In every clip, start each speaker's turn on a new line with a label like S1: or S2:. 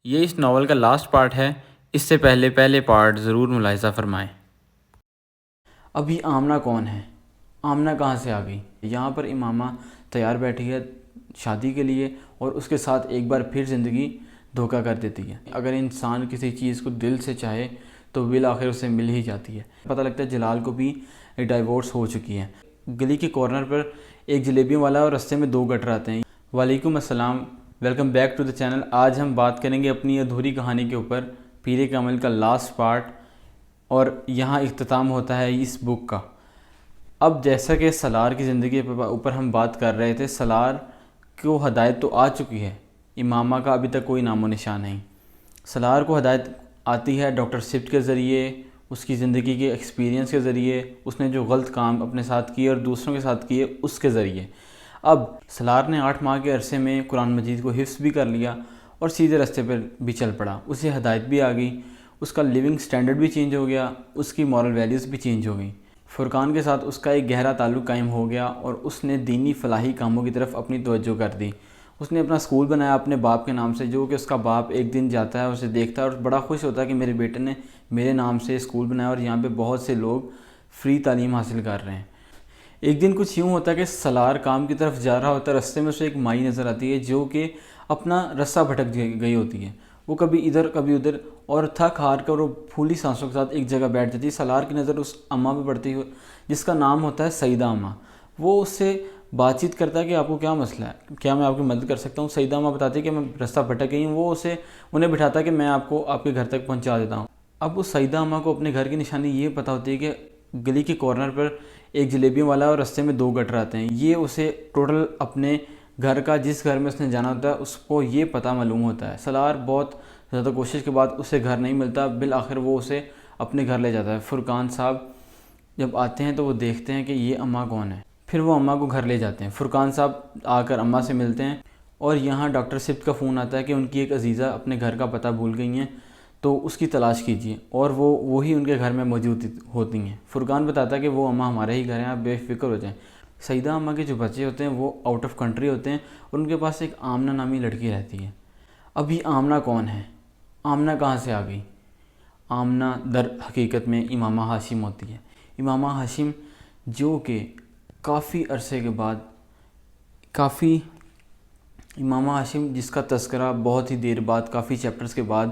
S1: یہ اس ناول کا last part ہے، اس سے پہلے پارٹ ضرور ملاحظہ فرمائیں۔ ابھی آمنہ کون ہے؟ آمنہ کہاں سے آ گئی؟ یہاں پر امامہ تیار بیٹھی ہے شادی کے لیے، اور اس کے ساتھ ایک بار پھر زندگی دھوکہ کر دیتی ہے۔ اگر انسان کسی چیز کو دل سے چاہے تو بالآخر اسے مل ہی جاتی ہے۔ پتہ لگتا ہے جلال کو بھی ڈائیورس ہو چکی ہے۔ گلی کے کارنر پر ایک جلیبیوں والا اور رستے میں 2 گٹر آتے ہیں۔ وعلیکم السلام، welcome back to the channel. آج ہم بات کریں گے اپنی ادھوری کہانی کے اوپر، پیر کامل کا لاسٹ پارٹ، اور یہاں اختتام ہوتا ہے اس بک کا۔ اب جیسا کہ سالار کی زندگی کے اوپر ہم بات کر رہے تھے، سالار کو ہدایت تو آ چکی ہے، امامہ کا ابھی تک کوئی نام و نشان نہیں۔ سالار کو ہدایت آتی ہے ڈاکٹر سبت کے ذریعے، اس کی زندگی کے ایکسپیرینس کے ذریعے، اس نے جو غلط کام اپنے ساتھ کیے اور دوسروں کے ساتھ کیے اس کے ذریعے۔ اب سالار نے 8 ماہ کے عرصے میں قرآن مجید کو حفظ بھی کر لیا اور سیدھے راستے پر بھی چل پڑا، اسے ہدایت بھی آ گئی، اس کا لیونگ سٹینڈرڈ بھی چینج ہو گیا، اس کی مورل ویلیوز بھی چینج ہو گئیں۔ فرقان کے ساتھ اس کا ایک گہرا تعلق قائم ہو گیا اور اس نے دینی فلاحی کاموں کی طرف اپنی توجہ کر دی۔ اس نے اپنا اسکول بنایا اپنے باپ کے نام سے، جو کہ اس کا باپ ایک دن جاتا ہے، اسے دیکھتا ہے اور بڑا خوش ہوتا ہے کہ میرے بیٹے نے میرے نام سے اسکول بنایا اور یہاں پہ بہت سے لوگ فری تعلیم حاصل کر رہے ہیں۔ ایک دن کچھ یوں ہوتا ہے کہ سالار کام کی طرف جا رہا ہوتا ہے، رستے میں اسے ایک مائی نظر آتی ہے جو کہ اپنا رستہ بھٹک گئی ہوتی ہے۔ وہ کبھی ادھر کبھی ادھر، اور تھک ہار کر وہ پھولی سانسوں کے ساتھ ایک جگہ بیٹھ جاتی ہے۔ سالار کی نظر اس اماں پہ پڑتی ہے جس کا نام ہوتا ہے سیدہ اماں۔ وہ اس سے بات چیت کرتا ہے کہ آپ کو کیا مسئلہ ہے، کیا میں آپ کی مدد کر سکتا ہوں؟ سیدہ اماں بتاتی ہے کہ میں رستہ بھٹک گئی ہوں۔ وہ انہیں بٹھاتا ہے کہ میں آپ کو آپ کے گھر تک پہنچا دیتا ہوں۔ اب اس سیدہ اماں کو اپنے گھر کی نشانی یہ پتہ ہوتی ہے کہ گلی کے کارنر پر ایک جلیبیوں والا اور رستے میں 2 گٹر آتے ہیں۔ یہ اسے ٹوٹل اپنے گھر کا، جس گھر میں اس نے جانا ہوتا ہے، اس کو یہ پتہ معلوم ہوتا ہے۔ سالار بہت زیادہ کوشش کے بعد اسے گھر نہیں ملتا، بالآخر وہ اسے اپنے گھر لے جاتا ہے۔ فرقان صاحب جب آتے ہیں تو وہ دیکھتے ہیں کہ یہ اماں کون ہے، پھر وہ اماں کو گھر لے جاتے ہیں۔ فرقان صاحب آ کر اماں سے ملتے ہیں اور یہاں ڈاکٹر سبت کا فون آتا ہے کہ ان کی ایک عزیزہ اپنے گھر کا پتہ بھول گئی ہیں، تو اس کی تلاش کیجیے، اور وہی ان کے گھر میں موجود ہوتی ہیں۔ فرقان بتاتا ہے کہ وہ اماں ہمارے ہی گھر ہیں، آپ بے فکر ہو جائیں۔ سیدہ اماں کے جو بچے ہوتے ہیں وہ آؤٹ آف کنٹری ہوتے ہیں اور ان کے پاس ایک آمنہ نامی لڑکی رہتی ہے۔ ابھی آمنہ کون ہے؟ آمنہ کہاں سے آ گئی؟ آمنہ در حقیقت میں امامہ ہاشم ہوتی ہے۔ امامہ ہاشم جو کہ کافی عرصے کے بعد، امامہ ہاشم جس کا تذکرہ بہت ہی دیر بعد، کافی چیپٹرز کے بعد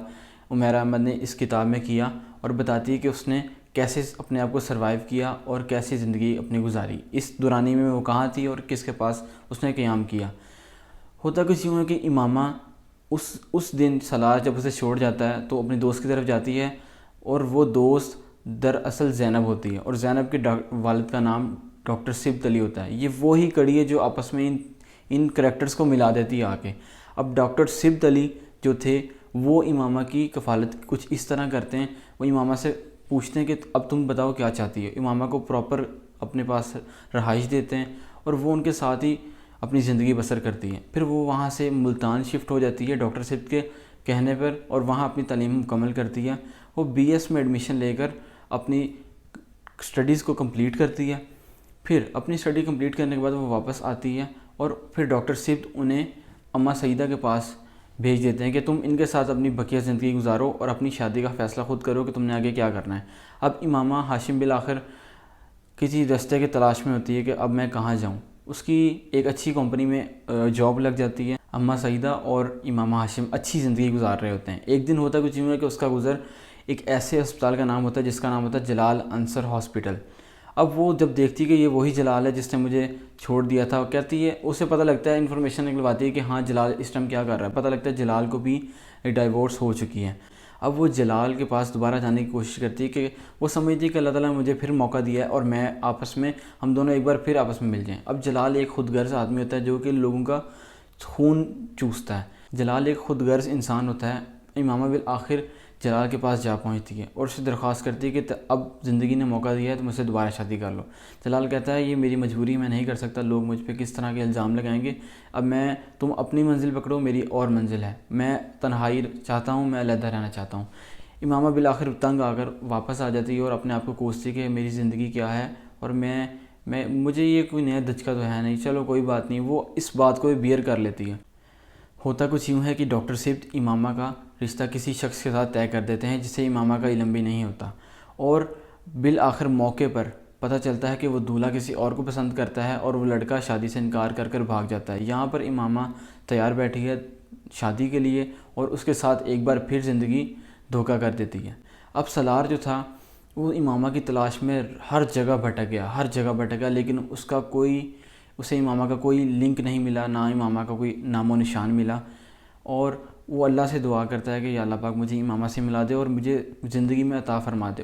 S1: عمیر احمد نے اس کتاب میں کیا، اور بتاتی ہے کہ اس نے کیسے اپنے آپ کو سروائیو کیا اور کیسی زندگی اپنی گزاری، اس دورانی میں وہ کہاں تھی اور کس کے پاس اس نے قیام کیا۔ ہوتا کچھ یوں ہے کہ امامہ اس دن سالار جب اسے چھوڑ جاتا ہے تو اپنے دوست کی طرف جاتی ہے، اور وہ دوست دراصل زینب ہوتی ہے، اور زینب کے والد کا نام ڈاکٹر سبت علی ہوتا ہے۔ یہ وہی کڑی ہے جو آپس میں ان کریکٹرز کو ملا دیتی ہے آ کے۔ اب ڈاکٹر سبت علی جو تھے وہ امامہ کی کفالت کچھ اس طرح کرتے ہیں، وہ امامہ سے پوچھتے ہیں کہ اب تم بتاؤ کیا چاہتی ہے۔ امامہ کو پراپر اپنے پاس رہائش دیتے ہیں اور وہ ان کے ساتھ ہی اپنی زندگی بسر کرتی ہے۔ پھر وہ وہاں سے ملتان شفٹ ہو جاتی ہے ڈاکٹر سبت کے کہنے پر، اور وہاں اپنی تعلیم مکمل کرتی ہے۔ وہ BS میں ایڈمیشن لے کر اپنی سٹڈیز کو کمپلیٹ کرتی ہے۔ پھر اپنی سٹڈی کمپلیٹ کرنے کے بعد وہ واپس آتی ہے، اور پھر ڈاکٹر سبت انہیں اماں سعیدہ کے پاس بھیج دیتے ہیں کہ تم ان کے ساتھ اپنی بقیہ زندگی گزارو اور اپنی شادی کا فیصلہ خود کرو کہ تم نے آگے کیا کرنا ہے۔ اب امامہ ہاشم بالآخر کسی راستے کے تلاش میں ہوتی ہے کہ اب میں کہاں جاؤں۔ اس کی ایک اچھی کمپنی میں جاب لگ جاتی ہے۔ اماں سعیدہ اور امامہ ہاشم اچھی زندگی گزار رہے ہوتے ہیں۔ ایک دن ہوتا کچھ یوں ہے کہ اس کا گزر ایک ایسے ہسپتال کا نام ہوتا ہے جس کا نام ہوتا ہے جلال انصر ہاسپٹل۔ اب وہ جب دیکھتی کہ یہ وہی جلال ہے جس نے مجھے چھوڑ دیا تھا، کہتی ہے، اسے پتہ لگتا ہے، انفارمیشن نکلواتی ہے کہ ہاں جلال اس ٹائم کیا کر رہا ہے۔ پتہ لگتا ہے جلال کو بھی ڈائیورس ہو چکی ہے۔ اب وہ جلال کے پاس دوبارہ جانے کی کوشش کرتی ہے کہ وہ سمجھتی ہے کہ اللہ تعالیٰ نے مجھے پھر موقع دیا ہے اور میں ہم دونوں ایک بار پھر آپس میں مل جائیں۔ اب جلال ایک خود غرض آدمی ہوتا ہے جو کہ لوگوں کا خون چوستا ہے۔ جلال ایک خود غرض انسان ہوتا ہے۔ امامہ بالآخر جلال کے پاس جا پہنچتی ہے اور اسے درخواست کرتی ہے کہ اب زندگی نے موقع دیا ہے تو مجھ سے دوبارہ شادی کر لو۔ جلال کہتا ہے یہ میری مجبوری، میں نہیں کر سکتا، لوگ مجھ پہ کس طرح کے الزام لگائیں گے۔ اب تم اپنی منزل پکڑو، میری اور منزل ہے، میں تنہائی چاہتا ہوں، میں علیحدہ رہنا چاہتا ہوں۔ امامہ بالآخر تنگ آ کر واپس آ جاتی ہے اور اپنے آپ کو کوستی کہ میری زندگی کیا ہے، اور مجھے یہ کوئی نیا دھچکا تو ہے نہیں، چلو کوئی بات نہیں۔ وہ اس بات کو بیئر کر لیتی ہے۔ ہوتا کچھ یوں ہے کہ ڈاکٹر سبت امامہ کا رشتہ کسی شخص کے ساتھ طے کر دیتے ہیں جسے امامہ کا علم بھی نہیں ہوتا، اور بالآخر موقع پر پتہ چلتا ہے کہ وہ دولہا کسی اور کو پسند کرتا ہے اور وہ لڑکا شادی سے انکار کر کر بھاگ جاتا ہے۔ یہاں پر امامہ تیار بیٹھی ہے شادی کے لیے، اور اس کے ساتھ ایک بار پھر زندگی دھوکہ کر دیتی ہے۔ اب سالار جو تھا وہ امامہ کی تلاش میں ہر جگہ بھٹک گیا، لیکن اسے امامہ کا کوئی لنک نہیں ملا، نہ امامہ کا کوئی نام و نشان ملا، اور وہ اللہ سے دعا کرتا ہے کہ یا اللہ پاک مجھے امامہ سے ملا دے اور مجھے زندگی میں عطا فرما دے۔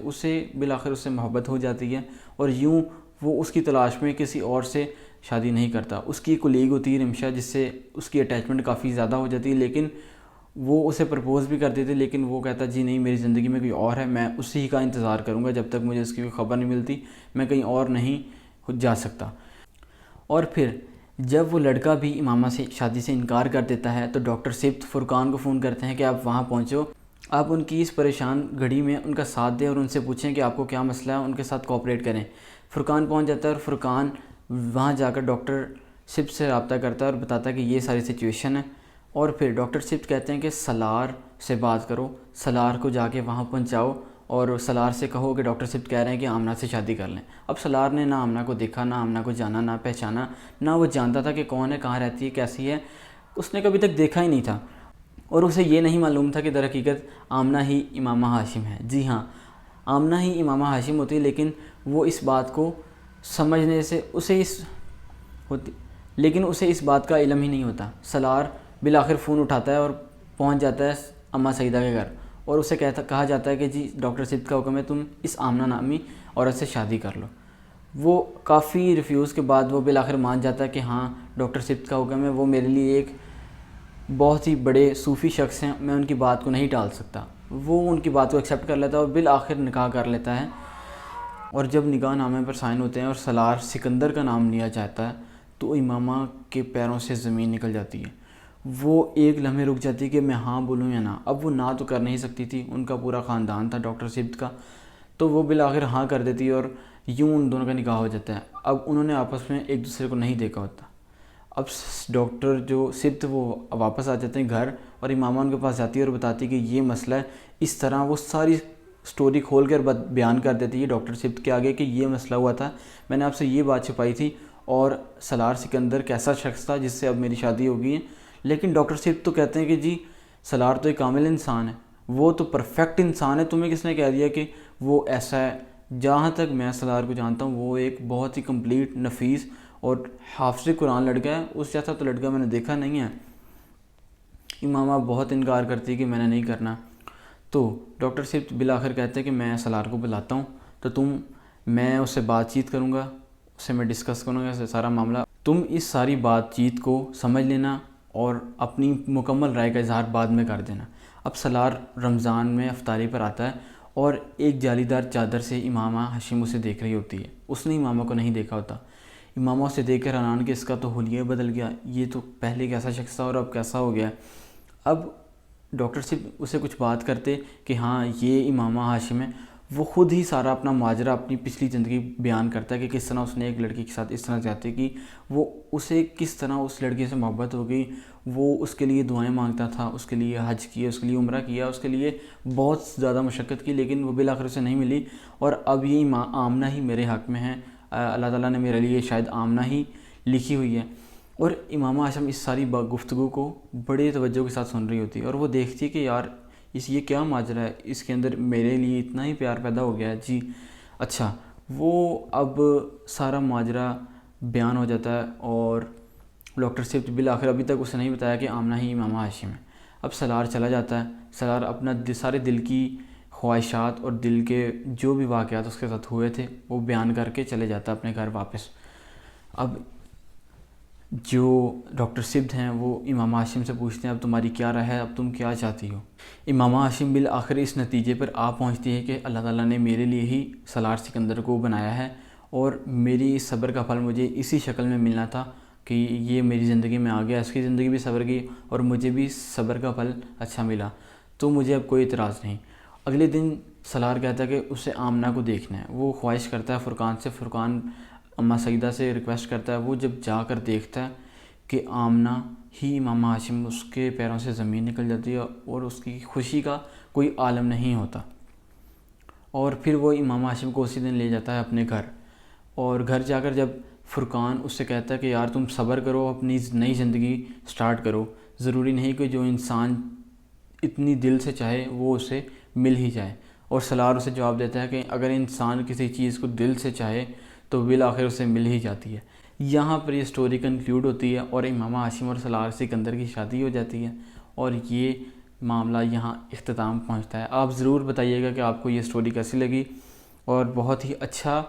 S1: بالآخر اس سے محبت ہو جاتی ہے، اور یوں وہ اس کی تلاش میں کسی اور سے شادی نہیں کرتا۔ اس کی کولیگ ہوتی ہے رمشا، جس سے اس کی اٹیچمنٹ کافی زیادہ ہو جاتی ہے، لیکن وہ اسے پرپوز بھی کر دیتے، لیکن وہ کہتا جی نہیں، میری زندگی میں کوئی اور ہے، میں اسی کا انتظار کروں گا جب تک مجھے اس کی کوئی خبر نہیں ملتی، میں کہیں اور نہیں جا سکتا۔ اور پھر جب وہ لڑکا بھی امامہ سے شادی سے انکار کر دیتا ہے تو ڈاکٹر سبت فرقان کو فون کرتے ہیں کہ آپ وہاں پہنچو، آپ ان کی اس پریشان گھڑی میں ان کا ساتھ دیں اور ان سے پوچھیں کہ آپ کو کیا مسئلہ ہے، ان کے ساتھ کوآپریٹ کریں۔ فرقان پہنچ جاتا ہے اور فرقان وہاں جا کر ڈاکٹر سبت سے رابطہ کرتا ہے اور بتاتا ہے کہ یہ ساری سچویشن ہے، اور پھر ڈاکٹر سبت کہتے ہیں کہ سالار سے بات کرو، سالار کو جا کے وہاں پہنچاؤ اور سالار سے کہو کہ ڈاکٹر سبت کہہ رہے ہیں کہ آمنہ سے شادی کر لیں۔ اب سالار نے نہ آمنہ کو دیکھا، نہ آمنہ کو جانا، نہ پہچانا، نہ وہ جانتا تھا کہ کون ہے، کہاں رہتی ہے، کیسی ہے، اس نے کبھی تک دیکھا ہی نہیں تھا، اور اسے یہ نہیں معلوم تھا کہ در حقیقت آمنہ ہی امامہ ہاشم ہے۔ جی ہاں، آمنہ ہی امامہ ہاشم ہوتی ہے، لیکن وہ اس بات کو سمجھنے سے اسے اس بات کا علم ہی نہیں ہوتا۔ سالار بالآخر فون اٹھاتا ہے اور پہنچ جاتا ہے اماں سعیدہ کے گھر، اور اسے کہا جاتا ہے کہ جی ڈاکٹر سبت کا حکم ہے، تم اس آمنہ نامی عورت سے شادی کر لو۔ وہ کافی ریفیوز کے بعد وہ بالآخر مان جاتا ہے کہ ہاں ڈاکٹر سبت کا حکم ہے، وہ میرے لیے ایک بہت ہی بڑے صوفی شخص ہیں، میں ان کی بات کو نہیں ٹال سکتا۔ وہ ان کی بات کو ایکسیپٹ کر لیتا ہے اور بالآخر نکاح کر لیتا ہے، اور جب نکاح نامے پر سائن ہوتے ہیں اور سالار سکندر کا نام لیا جاتا ہے تو امامہ کے پیروں سے زمین نکل جاتی ہے۔ وہ ایک لمحے رک جاتی ہے کہ میں ہاں بولوں یا نہ۔ اب وہ نہ تو کر نہیں سکتی تھی، ان کا پورا خاندان تھا ڈاکٹر سبت کا، تو وہ بالآخر ہاں کر دیتی ہے اور یوں ان دونوں کا نکاح ہو جاتا ہے۔ اب انہوں نے آپس میں ایک دوسرے کو نہیں دیکھا ہوتا۔ اب ڈاکٹر جو سبت وہ واپس آ جاتے ہیں گھر، اور امامہ ان کے پاس جاتی ہے اور بتاتی ہے کہ یہ مسئلہ ہے۔ اس طرح وہ ساری سٹوری کھول کر بیان کر دیتی ہے ڈاکٹر سبت کے آگے کہ یہ مسئلہ ہوا تھا، میں نے آپ سے یہ بات چھپائی تھی، اور سالار سکندر کیسا شخص تھا جس سے اب میری شادی ہو گئی ہے۔ لیکن ڈاکٹر سبت تو کہتے ہیں کہ جی سالار تو ایک کامل انسان ہے، وہ تو پرفیکٹ انسان ہے، تمہیں کس نے کہہ دیا کہ وہ ایسا ہے؟ جہاں تک میں سالار کو جانتا ہوں وہ ایک بہت ہی کمپلیٹ، نفیس اور حافظ قرآن لڑکا ہے، اس جیسا تو لڑکا میں نے دیکھا نہیں ہے۔ امامہ بہت انکار کرتی ہے کہ میں نے نہیں کرنا، تو ڈاکٹر سبت بالآخر کہتے ہیں کہ میں سالار کو بلاتا ہوں، تو میں اس سے بات چیت کروں گا، اس سے میں ڈسکس کروں گا سارا معاملہ، تم اس ساری بات چیت کو سمجھ لینا اور اپنی مکمل رائے کا اظہار بعد میں کر دینا۔ اب سالار رمضان میں افطاری پر آتا ہے اور ایک جالی دار چادر سے امامہ ہاشم اسے دیکھ رہی ہوتی ہے، اس نے امامہ کو نہیں دیکھا ہوتا۔ امامہ اسے دیکھ کر حیران کہ اس کا تو حلیہ بدل گیا، یہ تو پہلے کیسا شخص تھا اور اب کیسا ہو گیا۔ اب ڈاکٹر سے اسے کچھ بات کرتے کہ ہاں یہ امامہ ہاشم ہے، وہ خود ہی سارا اپنا ماجرا، اپنی پچھلی زندگی بیان کرتا ہے کہ کس طرح اس نے ایک لڑکی کے ساتھ اس طرح زیادتی کی، وہ اسے کس طرح اس لڑکی سے محبت ہو گئی، وہ اس کے لیے دعائیں مانگتا تھا، اس کے لیے حج کیا، اس کے لیے عمرہ کیا، اس کے لیے بہت زیادہ مشقت کی، لیکن وہ بالآخر اسے نہیں ملی، اور اب یہ آمنہ ہی میرے حق میں ہے، اللہ تعالیٰ نے میرے لیے شاید آمنہ ہی لکھی ہوئی ہے۔ اور امامہ ہاشم اس ساری گفتگو کو بڑے توجہ کے ساتھ سن رہی ہوتی ہے، اور وہ دیکھتی ہے کہ یار یہ کیا ماجرا ہے، اس کے اندر میرے لیے اتنا ہی پیار پیدا ہو گیا ہے جی۔ اچھا، وہ اب سارا ماجرا بیان ہو جاتا ہے، اور ڈاکٹر سبت بالآخر ابھی تک اسے نہیں بتایا کہ آمنہ ہی امامہ ہاشم ہے۔ اب سالار چلا جاتا ہے، سالار اپنا سارے دل کی خواہشات اور دل کے جو بھی واقعات اس کے ساتھ ہوئے تھے وہ بیان کر کے چلے جاتا ہے اپنے گھر واپس۔ اب جو ڈاکٹر سبت ہیں وہ امامہ ہاشم سے پوچھتے ہیں اب تمہاری کیا رائے ہے، اب تم کیا چاہتی ہو؟ امامہ ہاشم بالآخر اس نتیجے پر پہنچتی ہے کہ اللہ تعالیٰ نے میرے لیے ہی سالار سکندر کو بنایا ہے، اور میری اس صبر کا پھل مجھے اسی شکل میں ملنا تھا کہ یہ میری زندگی میں آ گیا، اس کی زندگی بھی صبر کی اور مجھے بھی صبر کا پھل اچھا ملا، تو مجھے اب کوئی اعتراض نہیں۔ اگلے دن سالار کہتا ہے کہ اسے آمنہ کو دیکھنا ہے، وہ خواہش کرتا ہے فرقان سے، فرقان اماں سعیدہ سے ریکویسٹ کرتا ہے، وہ جب جا کر دیکھتا ہے کہ آمنہ ہی امام ہاشم اس کے پیروں سے زمین نکل جاتی ہے اور اس کی خوشی کا کوئی عالم نہیں ہوتا، اور پھر وہ امام ہاشم کو اسی دن لے جاتا ہے اپنے گھر، اور گھر جا کر جب فرقان اس سے کہتا ہے کہ یار تم صبر کرو، اپنی نئی زندگی سٹارٹ کرو، ضروری نہیں کہ جو انسان اتنی دل سے چاہے وہ اسے مل ہی جائے، اور سالار اسے جواب دیتا ہے کہ اگر انسان کسی چیز کو دل سے چاہے تو بالآخر اسے مل ہی جاتی ہے۔ یہاں پر یہ سٹوری کنکلیوڈ ہوتی ہے اور امام ہاشم اور سالار سکندر کی شادی ہو جاتی ہے، اور یہ معاملہ یہاں اختتام پہنچتا ہے۔ آپ ضرور بتائیے گا کہ آپ کو یہ سٹوری کیسی لگی، اور بہت ہی اچھا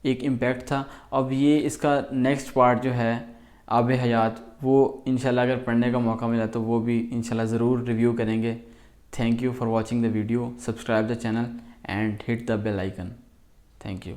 S1: ایک امپیکٹ تھا۔ اب یہ اس کا نیکسٹ پارٹ جو ہے آب حیات، وہ انشاءاللہ اگر پڑھنے کا موقع ملا تو وہ بھی انشاءاللہ ضرور ریویو کریں گے۔ Thank you for watching the video, subscribe the channel and hit the bell icon. Thank you.